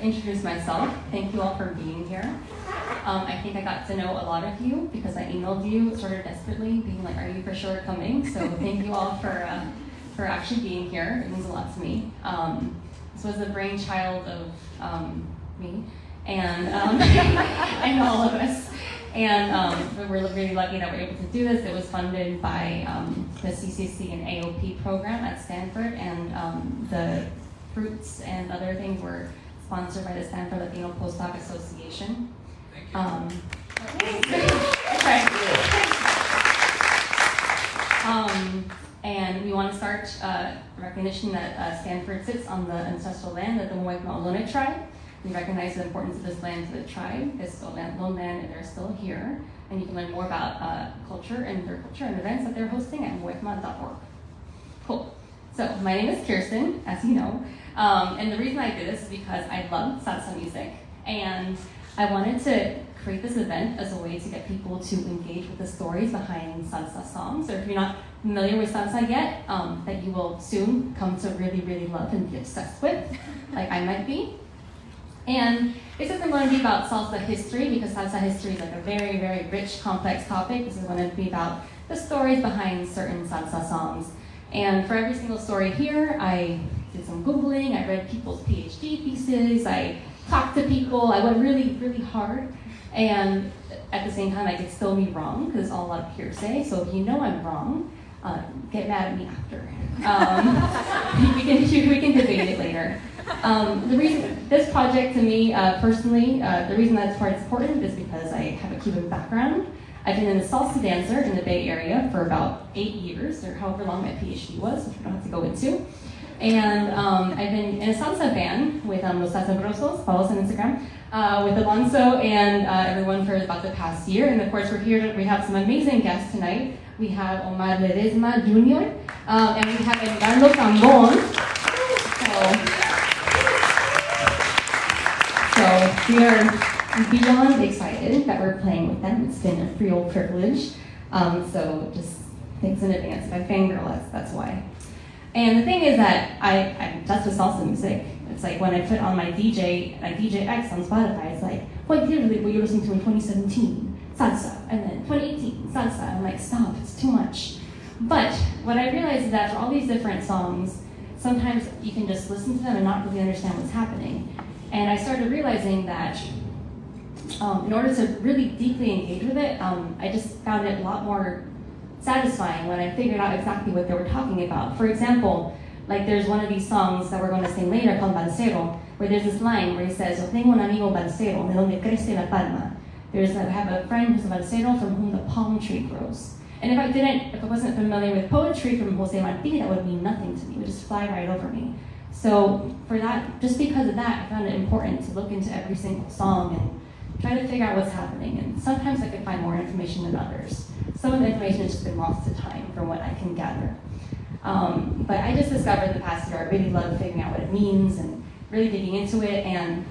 introduce myself. Thank you all for being here. I think I got to know a lot of you because I emailed you sort of desperately, being like, are you for sure coming? So thank you all for actually being here. It means a lot to me. This was the brainchild of me and and all of us. And we're really lucky that we're able to do this. It was funded by the CCC and AOP program at Stanford, and the fruits and other things were sponsored by the Stanford Latino Postdoc Association. And we want to start recognition that Stanford sits on the ancestral land of the Muwekma Ohlone tribe. We recognize the importance of this land to the tribe. It's lone land, and they're still here. And you can learn more about culture and their culture and events that they're hosting at muwekma.org. Cool. So my name is Kirsten, as you know. And the reason I did this is because I love salsa music. And I wanted to create this event as a way to get people to engage with the stories behind salsa songs. So if you're not familiar with salsa yet, that you will soon come to really, really love and be obsessed with, like I might be. And this isn't going to be about salsa history, because salsa history is like a very, very rich, complex topic. This is going to be about the stories behind certain salsa songs. And for every single story here, I did some Googling, I read people's PhD theses, I talked to people, I went really, really hard. And at the same time, I could still be wrong, because it's all a lot of hearsay. So if you know I'm wrong, get mad at me after. We can debate it later. The reason this project to me personally, the reason that's part important is because I have a Cuban background. I've been a salsa dancer in the Bay Area for about 8 years, or however long my PhD was, which we don't have to go into. And I've been in a salsa band with los Salsabrosos, follow us on Instagram, with Alonso and everyone for about the past year. And of course, we have some amazing guests tonight. We have Omar Ledesma Jr., and we have Edgardo Cambón. So we are beyond excited that we're playing with them. It's been a real privilege. So just thanks in advance. If I fangirl, that's why. And the thing is that I'm obsessed with salsa music. It's like when I put on my DJ, like DJ X on Spotify, it's like, what year were you listening to in 2017? Salsa. And then 2018, salsa. I'm like, stop, it's too much. But what I realized is that for all these different songs, sometimes you can just listen to them and not really understand what's happening. And I started realizing that in order to really deeply engage with it, I just found it a lot more satisfying when I figured out exactly what they were talking about. For example, like there's one of these songs that we're going to sing later called Balsero, where there's this line where he says, "Yo tengo un amigo balsero, de donde crece la palma." I have a friend who's a balsero from whom the palm tree grows. And if I wasn't familiar with poetry from Jose Marti, that would mean nothing to me. It would just fly right over me. So for that, just because of that, I found it important to look into every single song and try to figure out what's happening. And sometimes I could find more information than others. Some of the information has just been lost to time from what I can gather. But I just discovered the past year, I really love figuring out what it means and really digging into it. And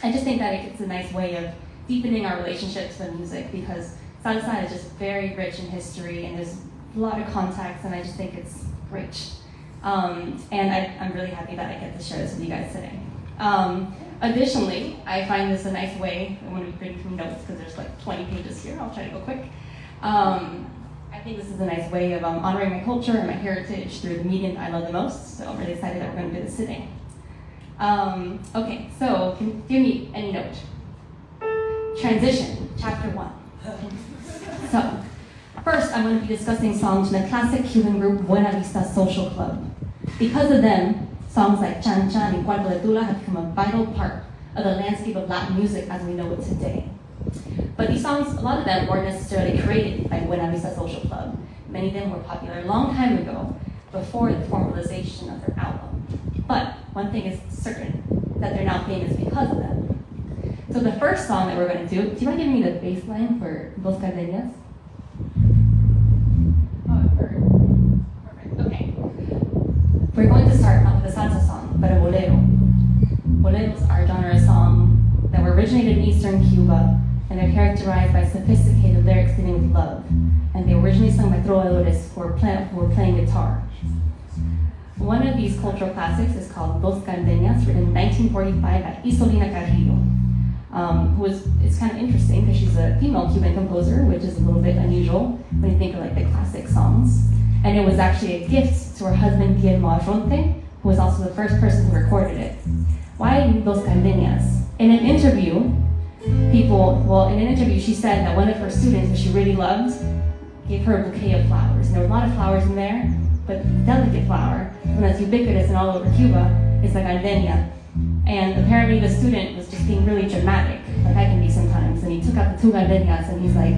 I just think that it's a nice way of deepening our relationship to the music, because salsa is just very rich in history and there's a lot of context, and I just think it's great. And I'm really happy that I get to share this with you guys today. Additionally, I find this a nice way, I'm going to be reading from notes because there's like 20 pages here, I'll try to go quick. I think this is a nice way of honoring my culture and my heritage through the medium I love the most, so I'm really excited that we're going to do this today. Okay, so give me any note. Transition, chapter 1. So, first I'm going to be discussing songs from the classic Cuban group Buena Vista Social Club. Because of them, songs like Chan Chan and Cuarto de Tula have become a vital part of the landscape of Latin music as we know it today. But these songs, a lot of them weren't necessarily created by Buena Vista Social Club. Many of them were popular a long time ago, before the formalization of their album. But one thing is certain, that they're now famous because of them. So the first song that we're going to do you mind giving me the bass line for Dos Cardenas? Oh, perfect. Okay. We're going to start out with a salsa song, but a bolero. Boleros are a genre of song that were originated in Eastern Cuba, and they're characterized by sophisticated lyrics dealing with love. And they were originally sung by trovadores who were playing guitar. One of these cultural classics is called Dos Cardenas, written in 1945 by Isolina Carrillo. It's kind of interesting because she's a female Cuban composer, which is a little bit unusual when you think of like the classic songs. And it was actually a gift to her husband Guillermo Arronte, who was also the first person who recorded it. Why Dos Cardenas? In an interview, she said that one of her students, who she really loved, gave her a bouquet of flowers. And there were a lot of flowers in there, but delicate flower, one that's ubiquitous and all over Cuba, is the gardenia. And apparently the student was just being really dramatic, like I can be sometimes, and he took out the two gardenias and he's like,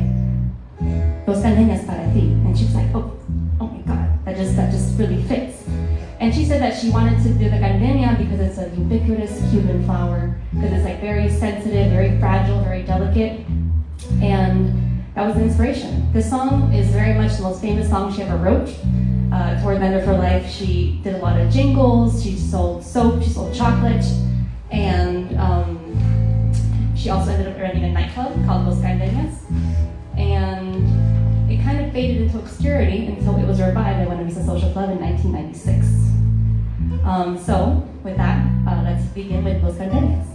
Dos gardenias para ti. And she was like, oh my God, that just really fits. And she said that she wanted to do the gardenia because it's a ubiquitous Cuban flower, because it's like very sensitive, very fragile, very delicate, and that was the inspiration. This song is very much the most famous song she ever wrote. Toward the end of her life, she did a lot of jingles, she sold soap, she sold chocolate, and she also ended up running a nightclub called Los Cardenas. And it kind of faded into obscurity until it was revived at Buena Vista Social Club in 1996. So, with that, let's begin with Los Cardenas.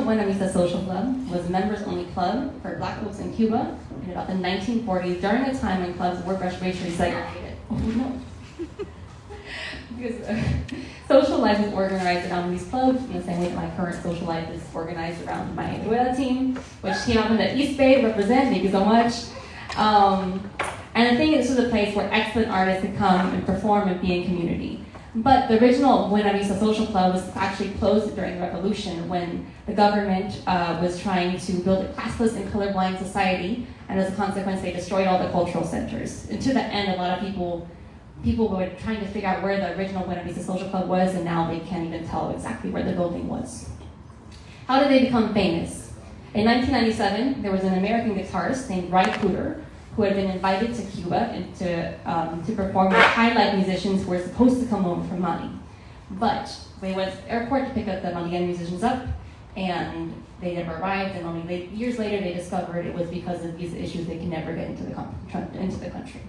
Buena Vista Social Club was a members-only club for black folks in Cuba in about the 1940s, during a time when clubs were racially segregated. Oh no. Because social life is organized around these clubs in the same way that my current social life is organized around my Rueda team, which came up in the East Bay to represent. Thank you so much. And the thing is, this was a place where excellent artists could come and perform and be in community. But the original Buena Vista Social Club was actually closed during the Revolution when the government was trying to build a classless and colorblind society, and as a consequence, they destroyed all the cultural centers. And to the end, a lot of people were trying to figure out where the original Buena Vista Social Club was, and now they can't even tell exactly where the building was. How did they become famous? In 1997, there was an American guitarist named Ry Cooder who had been invited to Cuba and to perform with high-life musicians who were supposed to come over for money. But they went to the airport to pick up the Malian musicians up, and they never arrived, and only years later they discovered it was because of these issues they could never get into the country.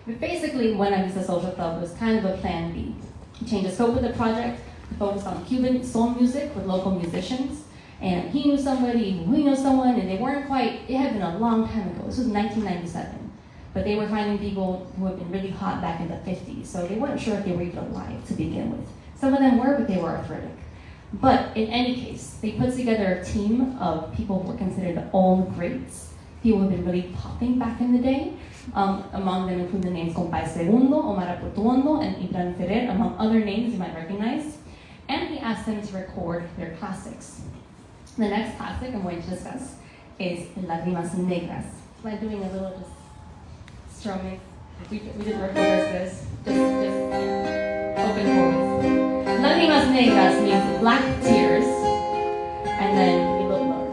But basically, Buena Vista Social Club was kind of a plan B. Change the scope of the project, focused on Cuban soul music with local musicians, and he knew somebody who knew someone, and they weren't quite, it had been a long time ago. This was 1997. But they were finding people who had been really hot back in the 50s, so they weren't sure if they were even alive to begin with. Some of them were, but they were arthritic. But in any case, they put together a team of people who were considered the old greats, people who had been really popping back in the day. Among them include the names Compay Segundo, Omar Aportuondo, and Ibran Ferrer, among other names you might recognize. And he asked them to record their classics. The next classic I'm going to discuss is Lágrimas Negras. So I'm doing a little just strumming. We didn't record this. Just open chords. Lágrimas Negras means black tears, and then we look lower.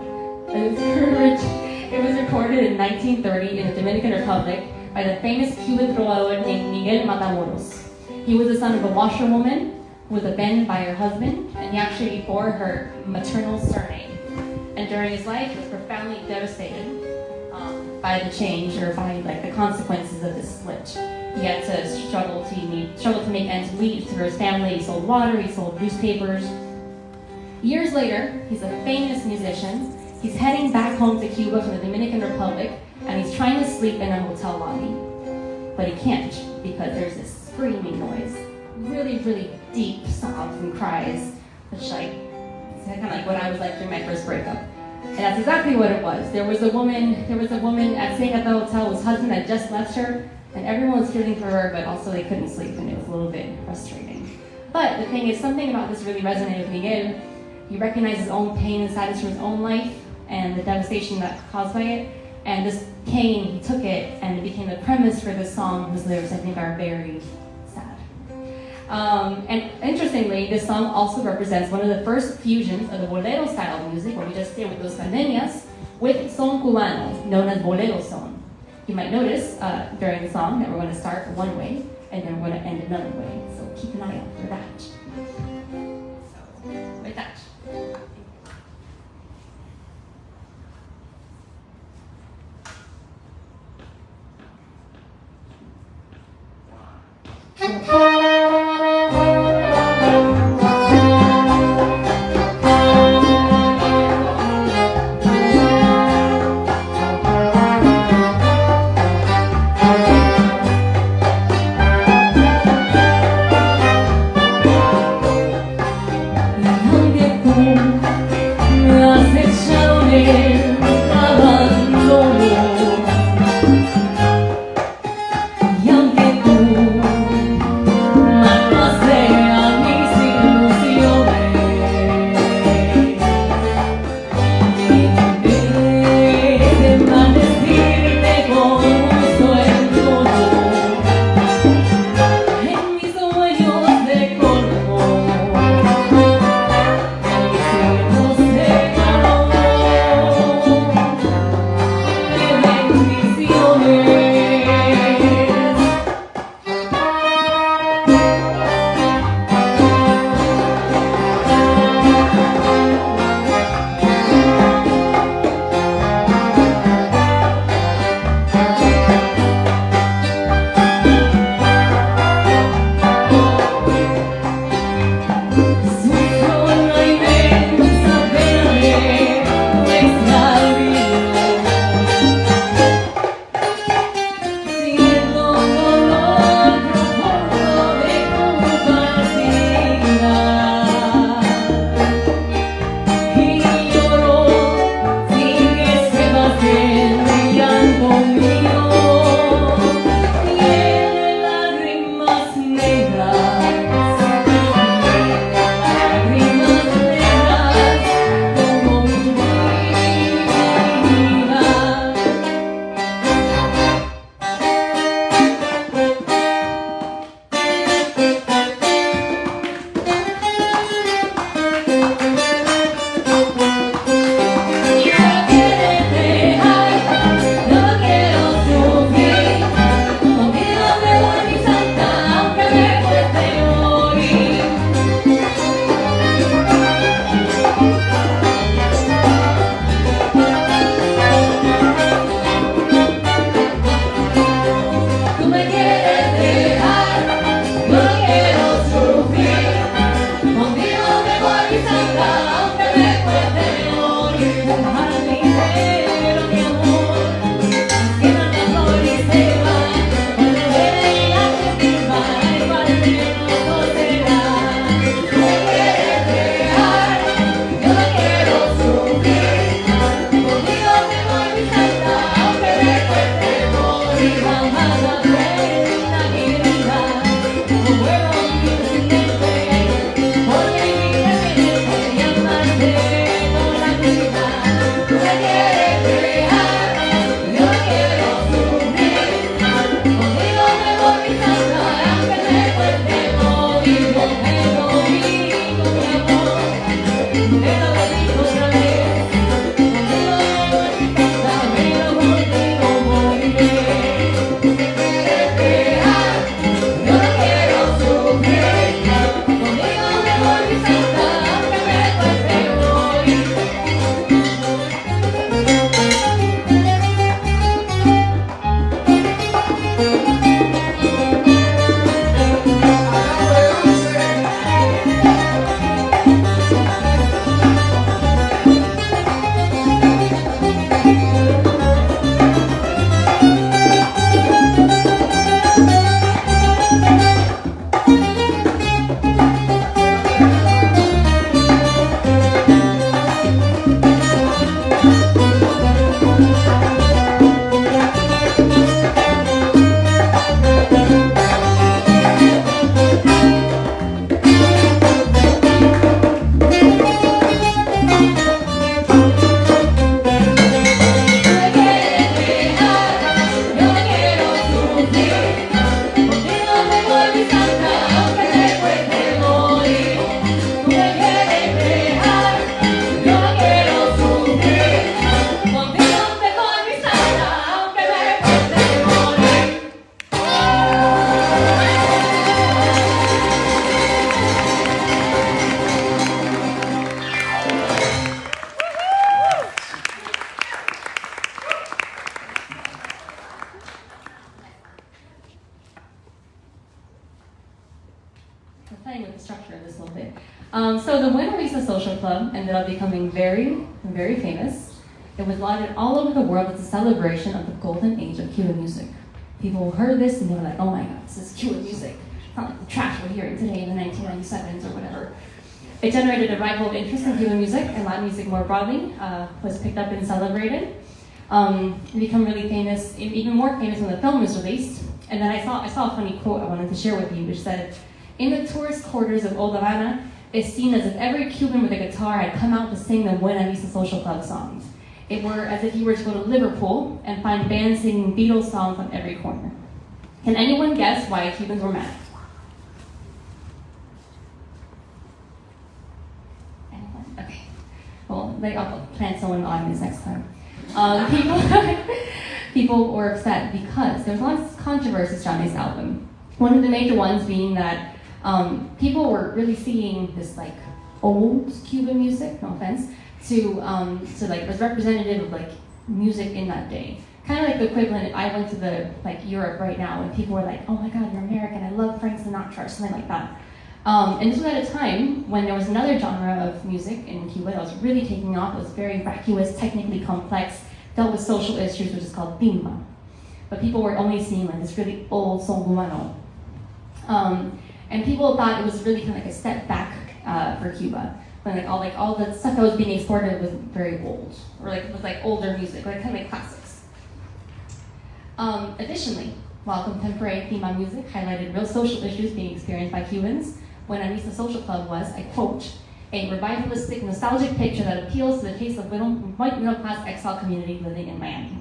It was recorded in 1930 in the Dominican Republic by the famous Cuban trovador named Miguel Matamoros. He was the son of a washerwoman who was abandoned by her husband, and he actually bore her maternal surname. And during his life, he was profoundly devastated by the change, or by the consequences of this split. He had to struggle to make ends meet for his family. He sold water, he sold newspapers. Years later, he's a famous musician. He's heading back home to Cuba from the Dominican Republic, and he's trying to sleep in a hotel lobby. But he can't, because there's this screaming noise. Really, really deep sobs and cries, which it's kind of like what I was like during my first breakup. And that's exactly what it was. There was a woman staying at the hotel whose husband had just left her, and everyone was feeling for her, but also they couldn't sleep, and it was a little bit frustrating. But the thing is, something about this really resonated with Miguel. He recognized his own pain and sadness from his own life, and the devastation that caused by it, and this pain, he took it, and it became the premise for this song, whose lyrics I think are very sad. And interestingly, this song also represents one of the first fusions of the bolero style of music, what we just did with Los Candeñas, with son cubano, known as bolero son. You might notice during the song that we're going to start one way, and then we're going to end another way, so keep an eye out for that. So, with that. Hãy subscribe the Buena Vista Social Club ended up becoming very, very famous. It was lauded all over the world as a celebration of the golden age of Cuban music. People heard this and they were like, oh my God, this is Cuban music. It's not like the trash we're hearing today in the 1997s or whatever. It generated a revival of interest in Cuban music, and Latin music more broadly was picked up and celebrated. It became really famous, even more famous when the film was released. And then I saw a funny quote I wanted to share with you, which said, in the tourist quarters of Old Havana, it's seen as if every Cuban with a guitar had come out to sing the Buena Vista Social Club songs. It were as if you were to go to Liverpool and find bands singing Beatles songs on every corner. Can anyone guess why Cubans were mad? Anyone? Okay. Well, I'll plant someone in the audience next time. People were upset because there was lots of controversies around this album. One of the major ones being that people were really seeing this like old Cuban music, no offense, to like was representative of like music in that day. Kind of like the equivalent if I went to Europe right now and people were like, oh my God, you're American, I love Frank Sinatra, or something like that. And this was at a time when there was another genre of music in Cuba that was really taking off. It was very vacuous, technically complex, dealt with social issues, which is called Bamba. But people were only seeing like this really old son cubano. And people thought it was really kind of like a step back for Cuba. When all the stuff that was being exported was very old, or was older music, kind of like classics. Additionally, while contemporary Timba music highlighted real social issues being experienced by Cubans, Buena Vista Social Club was, I quote, a revivalistic, nostalgic picture that appeals to the taste of white middle-class exile community living in Miami.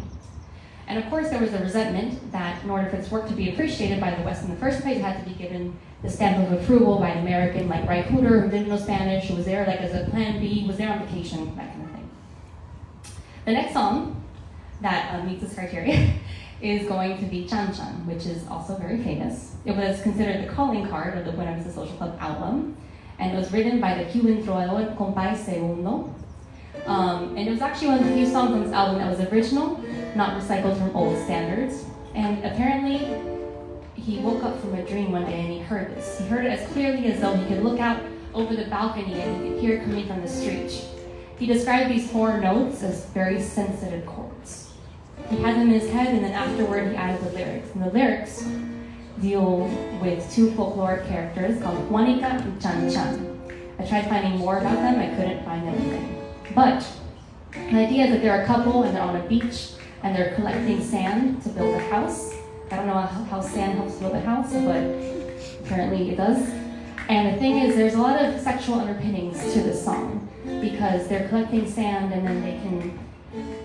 And of course, there was a resentment that in order for its work to be appreciated by the West in the first place, it had to be given the stamp of approval by an American like Ray Cooder, who didn't know Spanish, who was there as a plan B, was there on vacation, that kind of thing. The next song that meets this criteria is going to be Chan Chan, which is also very famous. It was considered the calling card of the Buena Vista Social Club album, and it was written by the Cuban trovador Compay Segundo. And it was actually one of the few songs on this album that was original, not recycled from old standards. And apparently, he woke up from a dream one day and he heard this. He heard it as clearly as though he could look out over the balcony and he could hear it coming from the street. He described these 4 notes as very sensitive chords. He had them in his head, and then afterward he added the lyrics. And the lyrics deal with 2 folkloric characters called Juanica and Chan Chan. I tried finding more about them, I couldn't find anything. But the idea is that they're a couple and they're on a beach and they're collecting sand to build a house. I don't know how sand helps build a house, but apparently it does. And the thing is, there's a lot of sexual underpinnings to this song because they're collecting sand and then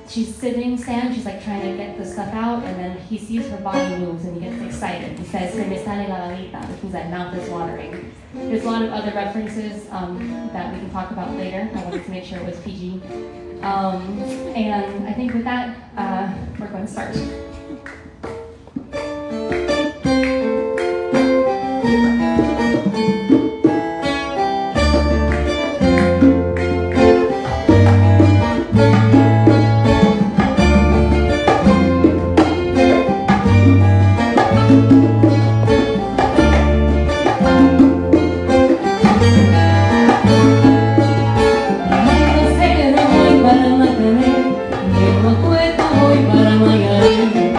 she's sitting sand, she's like trying to get the stuff out, and then he sees her body moves and he gets excited. He says, "Se me sale la babita," which means that mouth is watering. There's a lot of other references that we can talk about later. I wanted to make sure it was PG. And I think with that, we're going to start. Voy para Miami.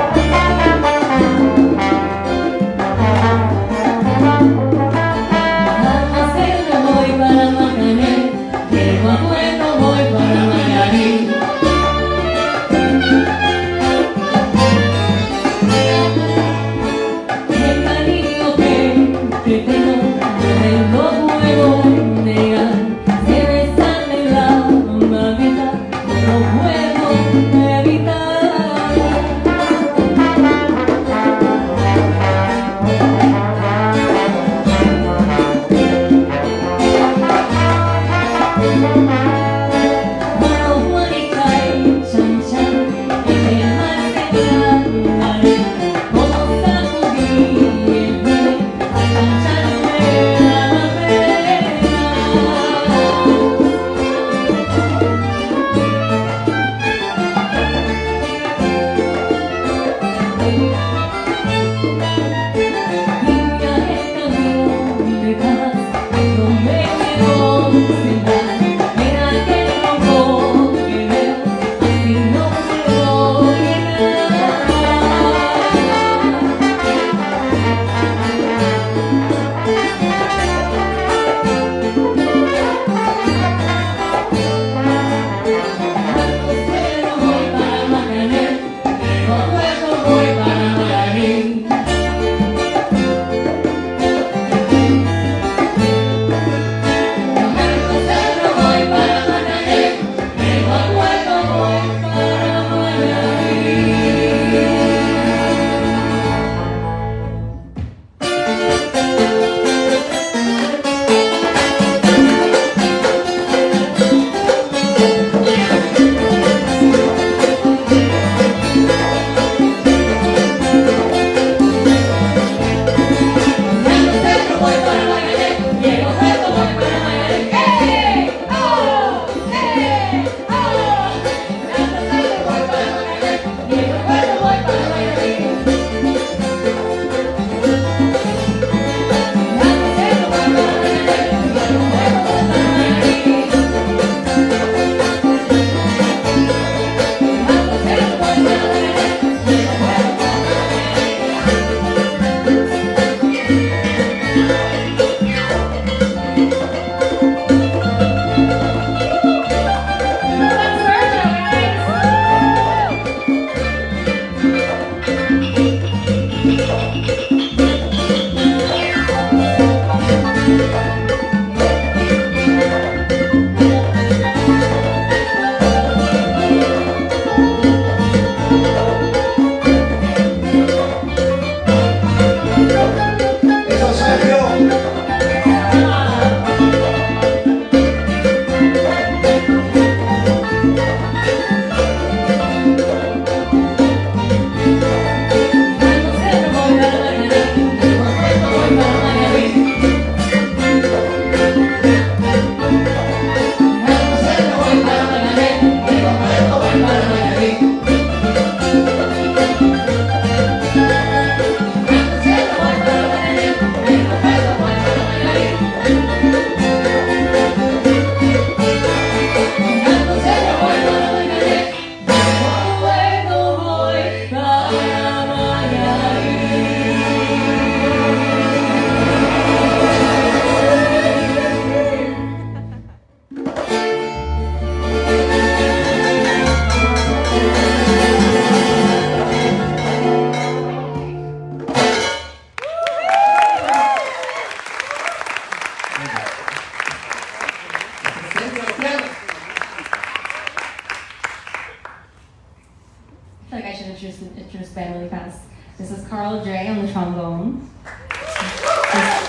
feel like I should introduce the band really fast. This is Carl J on the trombone.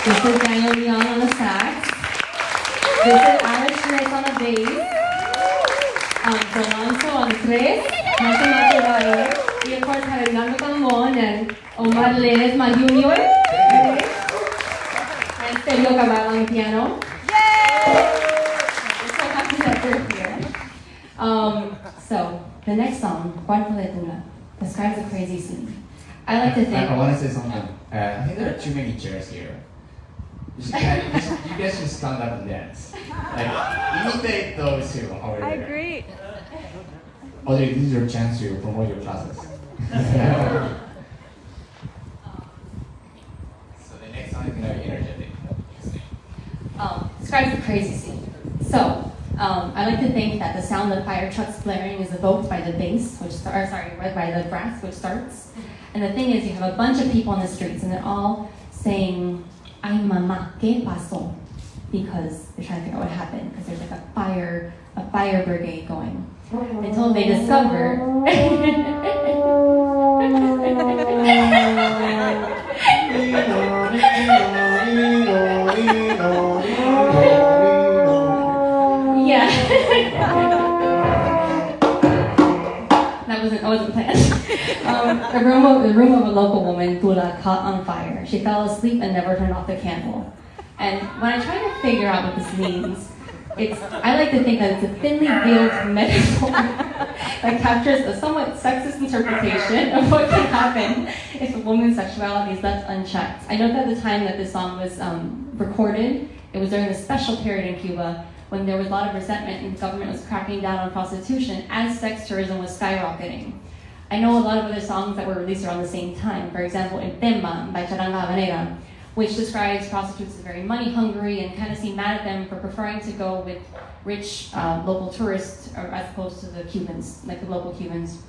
This is Daniel Young on the sax. This is Alex Schmidt on the bass. Alonso on the tres. Y of course, Edgardo Cambón and Omar Ledesma Jr. And Sergio Cabal on the piano. We're so happy that they're here. So, the next song, Cuarto de Tula, describes a crazy scene. I like to think. I want to say something. I think there are too many chairs here. You guys should stand up and dance. Like, imitate those two over there. I agree. Audrey, this is your chance to promote your classes. So the next song is going to be energetic. Describes a crazy scene. So, I like to think that the sound of fire trucks blaring is evoked by the bass, by the brass, which starts. And the thing is, you have a bunch of people on the streets, and they're all saying, "Ay mamá, ¿qué pasó?" Because they're trying to figure out what happened, because there's like a fire brigade going. Until they discover. Yeah. That wasn't planned. The room of a local woman, Pula, caught on fire. She fell asleep and never turned off the candle. And when I try to figure out what this means, I like to think that it's a thinly veiled metaphor that captures a somewhat sexist interpretation of what can happen if a woman's sexuality is left unchecked. I know that at the time that this song was recorded, it was during the special period in Cuba when there was a lot of resentment and the government was cracking down on prostitution as sex tourism was skyrocketing. I know a lot of other songs that were released around the same time. For example, in Bamba by Charanga Habanera, which describes prostitutes as very money hungry and kind of seem mad at them for preferring to go with rich local tourists as opposed to the Cubans, like the local Cubans.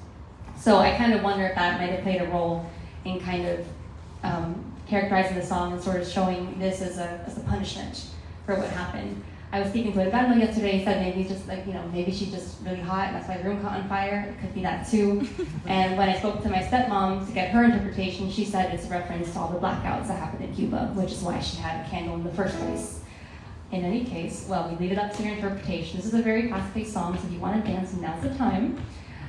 So I kind of wonder if that might have played a role in kind of characterizing the song and sort of showing this as a punishment for what happened. I was speaking to Edgardo yesterday. He said maybe just maybe she's just really hot and that's why the room caught on fire. It could be that too. And when I spoke to my stepmom to get her interpretation, she said it's a reference to all the blackouts that happened in Cuba, which is why she had a candle in the first place. In any case, well, we leave it up to your interpretation. This is a very fast-paced song, so if you want to dance, now's the time.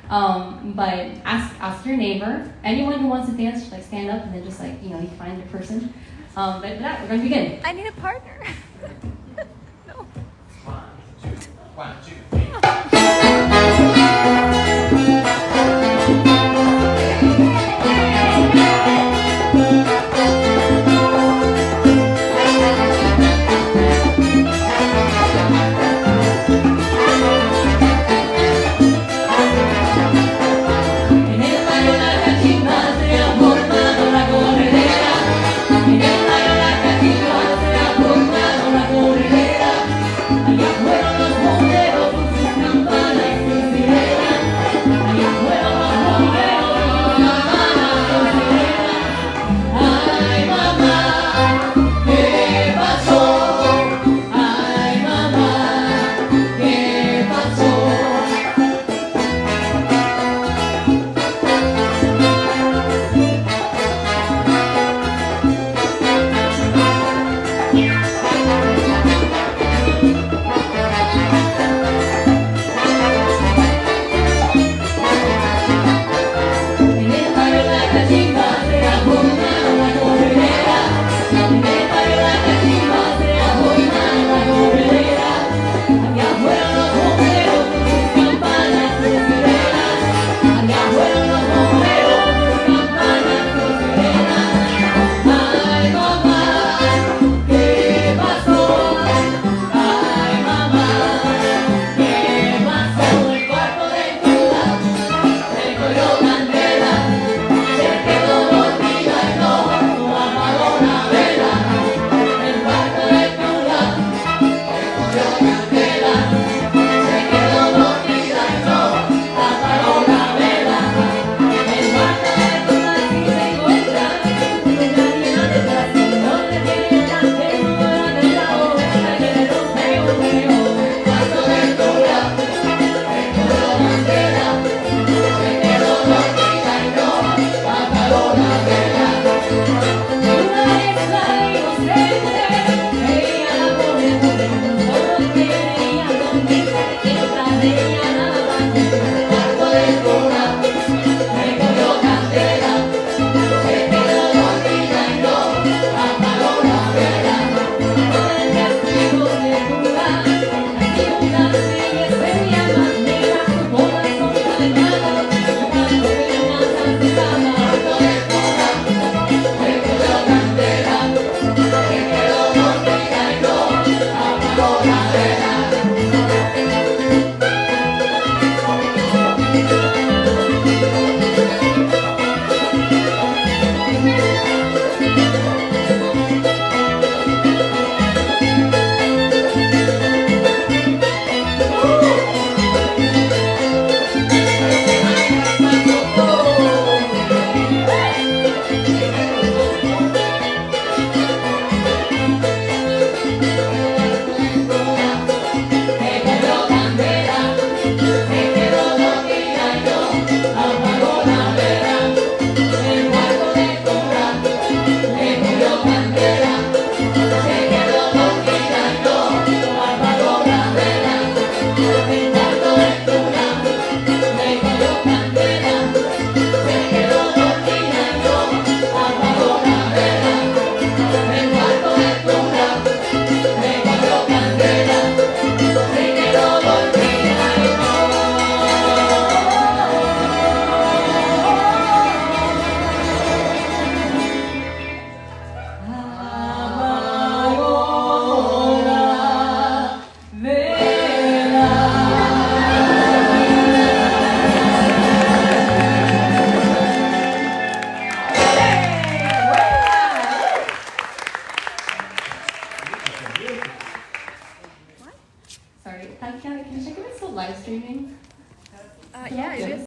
But ask your neighbor. Anyone who wants to dance should stand up and then just you find your person. But with that, we're going to begin. I need a partner. One, two, three. Allá fueron los bomberos. Sorry, can I check if it's still live streaming? Yeah, it is.